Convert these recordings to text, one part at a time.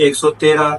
113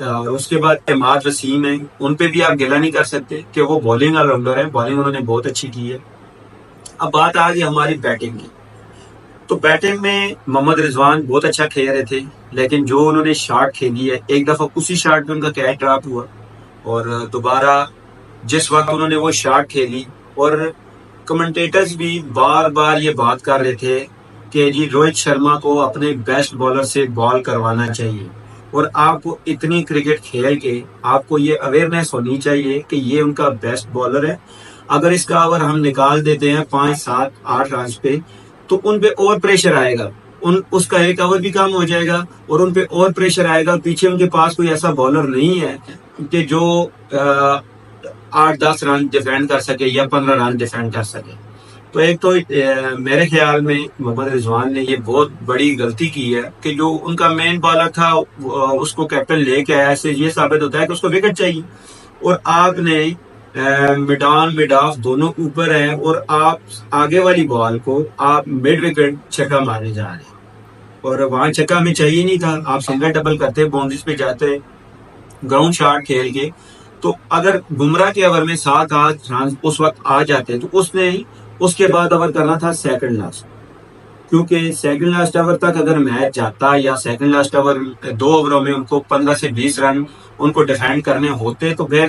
اور اس کے بعد عماد وسیم ہیں، ان پہ بھی آپ گلہ نہیں کر سکتے کہ وہ بالنگ آل راؤنڈر ہیں، بالنگ انہوں نے بہت اچھی کی ہے۔ اب بات آ گئی ہماری بیٹنگ کی، تو بیٹنگ میں محمد رضوان بہت اچھا کھیل رہے تھے، لیکن جو انہوں نے شاٹ کھیلی ہے، ایک دفعہ اسی شاٹ میں ان کا کیچ ڈراپ ہوا، اور دوبارہ جس وقت انہوں نے وہ شاٹ کھیلی، اور کمنٹیٹرز بھی بار بار یہ بات کر رہے تھے کہ جی روہت شرما کو اپنے بیسٹ بالر سے بال کروانا چاہیے، اور آپ کو اتنی کرکٹ کھیل کے آپ کو یہ اویئرنیس ہونی چاہیے کہ یہ ان کا بیسٹ بالر ہے، اگر اس کا اوور ہم نکال دیتے ہیں 5 7 8 رنز پہ تو ان پہ اور پریشر آئے گا، اس کا ایک اوور بھی کم ہو جائے گا، اور ان پہ اور پریشر آئے گا، پیچھے ان کے پاس کوئی ایسا بالر نہیں ہے کہ جو 8 10 رن ڈیفینڈ کر سکے یا 15 رن ڈیفینڈ کر سکے۔ تو ایک تو میرے خیال میں محمد رضوان نے یہ بہت بڑی غلطی کی ہے کہ جو ان کا مین بالر تھا اس کو کیپٹن لے کے آیا، اس سے یہ ثابت ہوتا ہے کہ اس کو وکٹ چاہیے، اور آپ نے مڈ آن مڈ آف دونوں اوپر ہیں، اور آپ آگے والی بال کو آپ مڈ وکٹ چھکا مارنے جا رہے ہیں، اور وہاں چھکا ہمیں چاہیے نہیں تھا، آپ سنگل ڈبل کرتے، باؤنڈریز پہ جاتے گراؤنڈ شاٹ کھیل کے، تو اگر بمراہ کے اوور میں 7 8 رن اس وقت آ جاتے تو اس نے اس کے بعد اوور کرنا تھا سیکنڈ لاسٹ، کیونکہ سیکنڈ لاسٹ اوور تک اگر میچ جاتا یا سیکنڈ لاسٹ اوور 2 اووروں میں ان کو 15 سے 20 رن ان کو ڈیفینڈ کرنے ہوتے تو پھر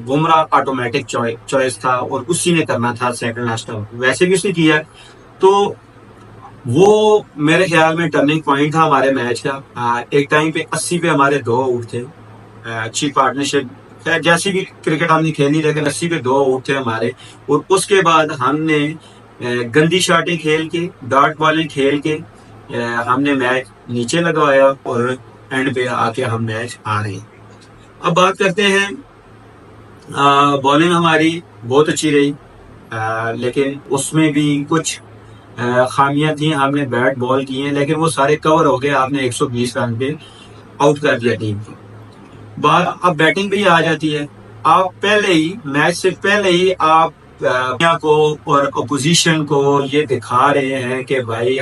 بمراہ آٹومیٹک چوائس تھا، اور اسی نے کرنا تھا سیکنڈ لاسٹ اوور، ویسے بھی اس نے کیا، تو وہ میرے خیال میں ٹرننگ پوائنٹ تھا ہمارے میچ کا۔ ایک ٹائم پہ 80 پہ ہمارے 2 آؤٹ تھے، اچھی پارٹنرشپ جیسی بھی کرکٹ ہم نے کھیلی، لیکن 80 پہ 2 آؤٹ تھے ہمارے، اور اس کے بعد ہم نے گندی شاٹیں کھیل کے، ڈاٹ بالیں کھیل کے ہم نے میچ نیچے لگوایا، اور اینڈ پہ آ کے ہم میچ آ رہے ہیں۔ اب بات کرتے ہیں، بالنگ ہماری بہت اچھی رہی، لیکن اس میں بھی کچھ خامیاں تھیں، ہم نے بیٹ بال کی ہیں لیکن وہ سارے کور ہو گئے، آپ نے 120 رن پہ آؤٹ کر دیا ٹیم کو۔ بات اب بیٹنگ پہ ہی آ جاتی ہے، آپ پہلے ہی میچ سے پہلے ہی آپ دنیا کو اور اپوزیشن کو یہ دکھا رہے ہیں کہ بھائی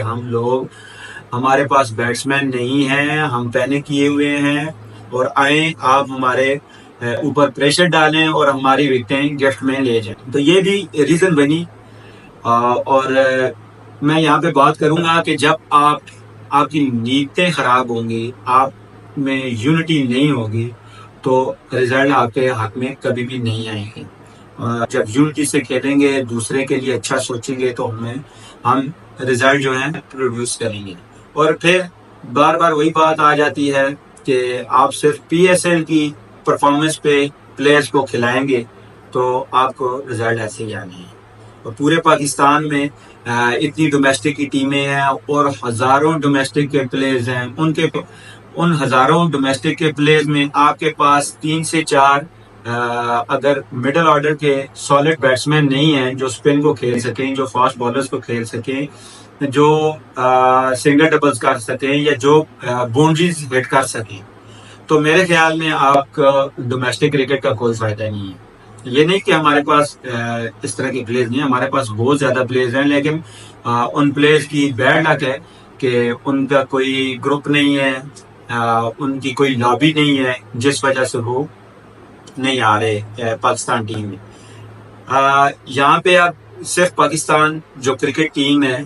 ہمارے پاس بیٹسمین نہیں ہیں، ہم پینک کیے ہوئے ہیں، اور آئیں آپ ہمارے اوپر پریشر ڈالیں اور ہماری وکٹیں گفٹ میں لے جائیں۔ تو یہ بھی ریزن بنی، اور میں یہاں پہ بات کروں گا کہ جب آپ کی نیتیں خراب ہوں گی، آپ میں یونٹی نہیں ہوگی، تو رزلٹ آپ کے حق میں کبھی بھی نہیں آئیں گے۔ جب یونٹی سے کھیلیں گے، دوسرے کے لیے اچھا سوچیں گے، تو ہم رزلٹ جو ہیں پروڈیوس کریں گے۔ اور پھر بار بار وہی بات آ جاتی ہے کہ آپ صرف پی ایس ایل کی پرفارمنس پہ پلیئرز کو کھلائیں گے تو آپ کو رزلٹ ایسے ہی آنے ہیں، اور پورے پاکستان میں اتنی ڈومیسٹک کی ٹیمیں ہیں اور ہزاروں ڈومیسٹک کے پلیئرز ہیں، ان ہزاروں ڈومیسٹک کے پلیئرز میں آپ کے پاس 3 سے 4 اگر مڈل آرڈر کے سالڈ بیٹسمین نہیں ہیں جو اسپن کو کھیل سکیں، جو فاسٹ بالرز کو کھیل سکیں، جو سنگل ڈبلز کر سکیں، یا جو باؤنڈریز ہٹ کر سکیں، تو میرے خیال میں آپ کا ڈومیسٹک کرکٹ کا کوئی فائدہ نہیں ہے۔ یہ نہیں کہ ہمارے پاس اس طرح کے پلیئرز نہیں ہیں، ہمارے پاس بہت زیادہ پلیئرز ہیں، لیکن ان پلیئرز کی بیڈ لک ہے کہ ان کا کوئی گروپ نہیں ہے، ان کی کوئی لابی نہیں ہے، جس وجہ سے وہ نہیں آ رہے پاکستان ٹیم میں۔ یہاں پہ اب صرف پاکستان جو کرکٹ ٹیم ہے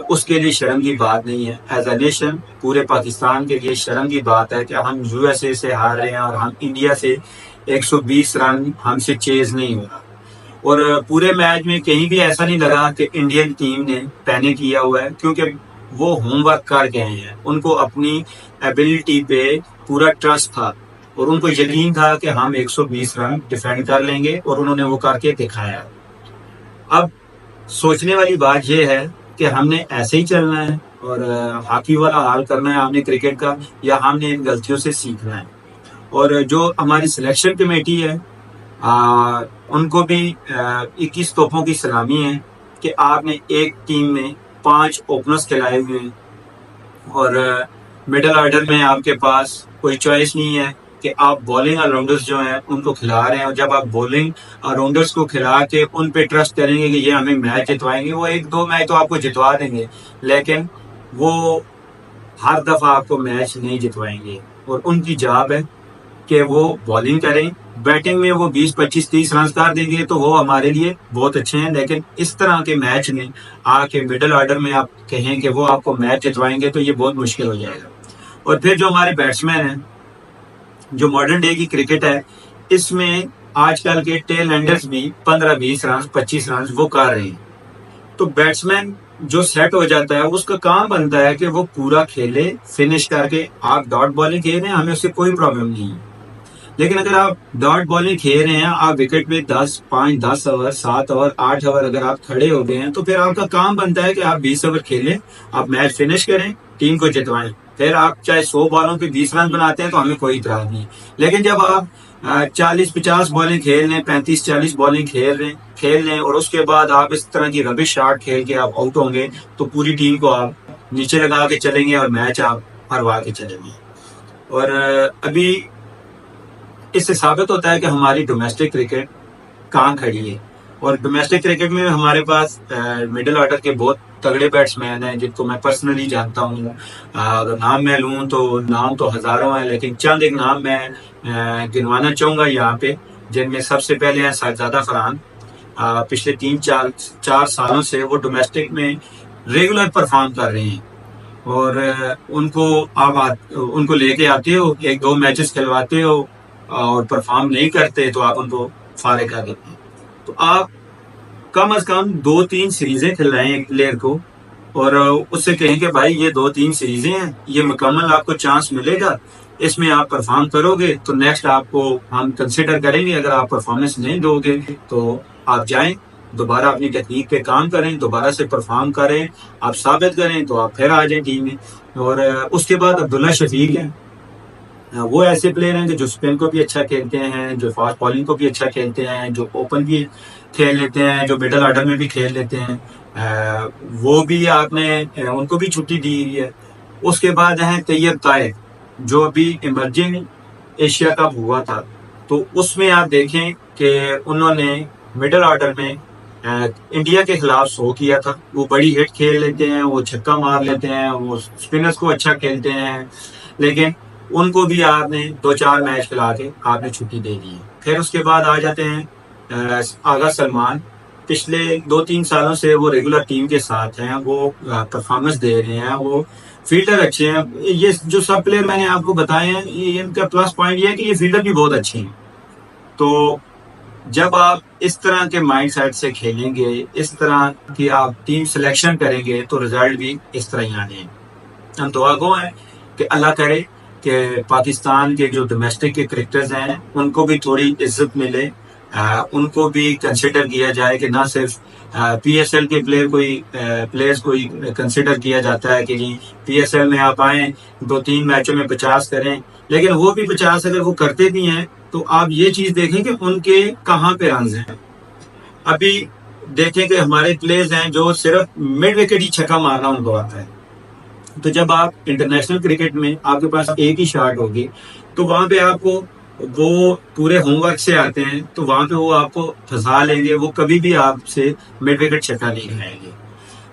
اس کے لیے شرم کی بات نہیں ہے، ایز اے نیشن پورے پاکستان کے لیے شرم کی بات ہے کہ ہم یو ایس اے سے ہار رہے ہیں، اور ہم انڈیا سے 120 رن ہم سے چیز نہیں ہو رہا، اور پورے میچ میں کہیں بھی ایسا نہیں لگا کہ انڈین ٹیم نے پینک کیا ہوا ہے، کیونکہ وہ ہوم ورک کر گئے ہیں، ان کو اپنی ایبلٹی پہ پورا ٹرسٹ تھا، اور ان کو یقین تھا کہ ہم 120 رن ڈیفینڈ کر لیں گے، اور انہوں نے وہ کر کے دکھایا۔ اب سوچنے والی بات یہ ہے کہ ہم نے ایسے ہی چلنا ہے اور ہاکی والا حال کرنا ہے ہم نے کرکٹ کا، یا ہم نے ان غلطیوں سے سیکھنا ہے۔ اور جو ہماری سلیکشن کمیٹی ہے ان کو بھی 21 توپوں کی سلامی ہے کہ آپ نے ایک ٹیم میں 5 اوپنرز کھلائے ہوئے ہیں، اور مڈل آرڈر میں آپ کے پاس کوئی چوائس نہیں ہے کہ آپ بالنگ آل راؤنڈرز جو ہیں ان کو کھلا رہے ہیں، اور جب آپ بالنگ آل راؤنڈرز کو کھلا کے ان پہ ٹرسٹ کریں گے کہ یہ ہمیں میچ جتوائیں گے، وہ 1 2 میچ تو آپ کو جتوا دیں گے، لیکن وہ ہر دفعہ آپ کو میچ نہیں جتوائیں گے، اور ان کی جاب ہے کہ وہ بولنگ کریں. بیٹنگ میں وہ 20 25 30 رنز کر دیں گے تو وہ ہمارے لیے بہت اچھے ہیں. لیکن اس طرح کے میچ میں آ کے مڈل آرڈر میں آپ کہیں کہ وہ آپ کو میچ جتوائیں گے تو یہ بہت مشکل ہو جائے گا. اور پھر جو ہمارے بیٹسمین ہیں، جو ماڈرن ڈے کی کرکٹ ہے، اس میں آج کل کے ٹیل اینڈرز بھی 15 20 رنز 25 رنز وہ کر رہے ہیں. تو بیٹسمین جو سیٹ ہو جاتا ہے اس کا کام بنتا ہے کہ وہ پورا کھیلے، فنش کر کے. آپ ڈاٹ بالنگ کھیل رہے ہیں، ہمیں اس سے کوئی پرابلم نہیں ہے. لیکن اگر آپ ڈاٹ بالنگ کھیل رہے ہیں، آپ وکٹ پہ 10 اوور 7 اوور 8 اوور اگر آپ کھڑے ہو گئے ہیں تو پھر آپ کا کام بنتا ہے کہ آپ 20 اوور کھیلیں، آپ میچ فنش کریں، ٹیم کو جتوائیں. پھر آپ چاہے 100 بالوں پہ 20 رن بناتے ہیں تو ہمیں کوئی اعتراض نہیں. لیکن جب آپ 40 50 بالیں کھیل لیں، 35 40 بالیں کھیل لیں اور اس کے بعد آپ اس طرح کی ربش شاٹ کھیل کے آپ آؤٹ ہوں گے تو پوری ٹیم کو آپ نیچے لگا کے چلیں گے اور میچ آپ ہروا کے چلیں گے. اور ابھی اس سے ثابت ہوتا ہے کہ ہماری ڈومیسٹک کرکٹ کہاں کھڑی ہے. اور ڈومیسٹک کرکٹ میں ہمارے پاس مڈل آرڈر کے بہت تگڑے بیٹسمین ہیں جن کو میں پرسنلی جانتا ہوں. اگر نام میں لوں تو نام تو ہزاروں ہیں، لیکن چند ایک نام میں گنوانا چاہوں گا یہاں پہ، جن میں سب سے پہلے ہیں ساجدہ فرحان. پچھلے 3-4 سالوں سے وہ ڈومیسٹک میں ریگولر پرفارم کر رہے ہیں. اور ان کو لے کے آتے ہو، 1-2 میچز کھلواتے ہو اور پرفارم نہیں کرتے تو آپ ان کو فارغ کر دیتے ہیں. تو آپ کم از کم 2-3 سیریزیں کھلائیں ایک پلیئر کو اور اس سے کہیں کہ بھائی یہ 2-3 سیریزیں ہیں، یہ مکمل آپ کو چانس ملے گا، اس میں آپ پرفارم کرو گے تو نیکسٹ آپ کو ہم کنسیڈر کریں گے. اگر آپ پرفارمنس نہیں دو گے تو آپ جائیں، دوبارہ اپنی ٹیکنیک پہ کام کریں، دوبارہ سے پرفارم کریں، آپ ثابت کریں تو آپ پھر آ جائیں ٹیم میں. اور اس کے بعد عبداللہ شفیق ہیں. وہ ایسے پلیئر ہیں کہ جو اسپن کو بھی اچھا کھیلتے ہیں، جو فاسٹ بالنگ کو بھی اچھا کھیلتے ہیں، جو اوپن بھی کھیل لیتے ہیں، جو مڈل آرڈر میں بھی کھیل لیتے ہیں. وہ بھی آپ نے ان کو بھی چھٹی دی ہوئی ہے. اس کے بعد ہیں طیب طاہر، جو ابھی ایمرجنگ ایشیا کپ ہوا تھا تو اس میں آپ دیکھیں کہ انہوں نے مڈل آرڈر میں انڈیا کے خلاف 100 کیا تھا. وہ بڑی ہٹ کھیل لیتے ہیں، وہ چھکا مار لیتے ہیں، وہ اسپنرز کو اچھا کھیلتے ہیں، لیکن ان کو بھی آپ نے 2-4 میچ کھلا کے آپ نے چھٹی دے دی ہے. پھر اس کے بعد آ جاتے ہیں آغا سلمان. پچھلے 2-3 سالوں سے وہ ریگولر ٹیم کے ساتھ ہیں، وہ پرفارمنس دے رہے ہیں، وہ فیلڈر اچھے ہیں. یہ جو سب پلیئر میں نے آپ کو بتائے ہیں، یہ ان کا پلس پوائنٹ یہ ہے کہ یہ فیلڈر بھی بہت اچھے ہیں. تو جب آپ اس طرح کے مائنڈ سیٹ سے کھیلیں گے، اس طرح کی آپ ٹیم سلیکشن کریں گے تو رزلٹ بھی اس طرح ہی آنے ہیں. ہم دعا گو ہیں کہ اللہ کرے کہ پاکستان کے جو ڈومیسٹک کے کرکٹرز ہیں ان کو بھی تھوڑی عزت ملے، ان کو بھی کنسیڈر کیا جائے کہ نہ صرف پی ایس ایل کے پلیئرز کو کنسیڈر کیا جاتا ہے کہ جی پی ایس ایل میں آپ آئیں 2-3 میچوں میں 50 کریں، لیکن وہ بھی 50 اگر وہ کرتے بھی ہیں تو آپ یہ چیز دیکھیں کہ ان کے کہاں پہ رنز ہیں. ابھی دیکھیں کہ ہمارے پلیئرز ہیں جو صرف مڈ وکٹ ہی چھکا مارنا ان کو آتا ہے. تو جب آپ انٹرنیشنل کرکٹ میں آپ کے پاس ایک ہی شاٹ ہوگی تو وہاں پہ آپ کو وہ پورے ہوم ورک سے آتے ہیں تو وہاں پہ وہ آپ کو پھنسا لیں گے، وہ کبھی بھی آپ سے مڈ وکٹ چھکا نہیں کھائیں گے.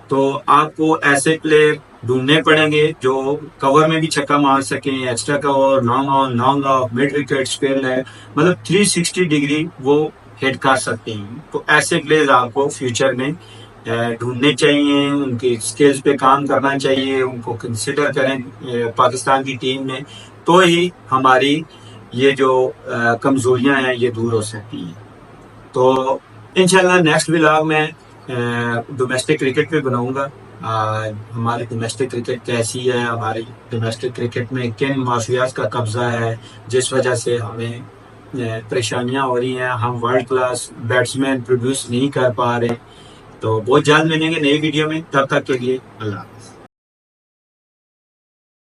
تو آپ کو ایسے پلیئر ڈھونڈنے پڑیں گے جو کور میں بھی چھکا مار سکیں، extra cover, long on, long off, mid wicket, spin ہے، مطلب 360 ڈگری وہ ہٹ کر سکتے ہیں. تو ایسے پلیئر آپ کو فیوچر میں ڈھونڈنے چاہیے، ان کی سکلز پہ کام کرنا چاہیے، ان کو کنسیڈر کریں پاکستان کی ٹیم میں، تو ہی ہماری یہ جو کمزوریاں ہیں یہ دور ہو سکتی ہیں. تو انشاءاللہ نیکسٹ ولاگ میں ڈومیسٹک کرکٹ پہ بناؤں گا، ہماری ڈومیسٹک کرکٹ کیسی ہے، ہماری ڈومیسٹک کرکٹ میں کن مافیاز کا قبضہ ہے جس وجہ سے ہمیں پریشانیاں ہو رہی ہیں، ہم ورلڈ کلاس بیٹسمین پروڈیوس نہیں کر پا رہے. تو بہت جلد ملیں گے نئی ویڈیو میں، تب تک کے لیے اللہ.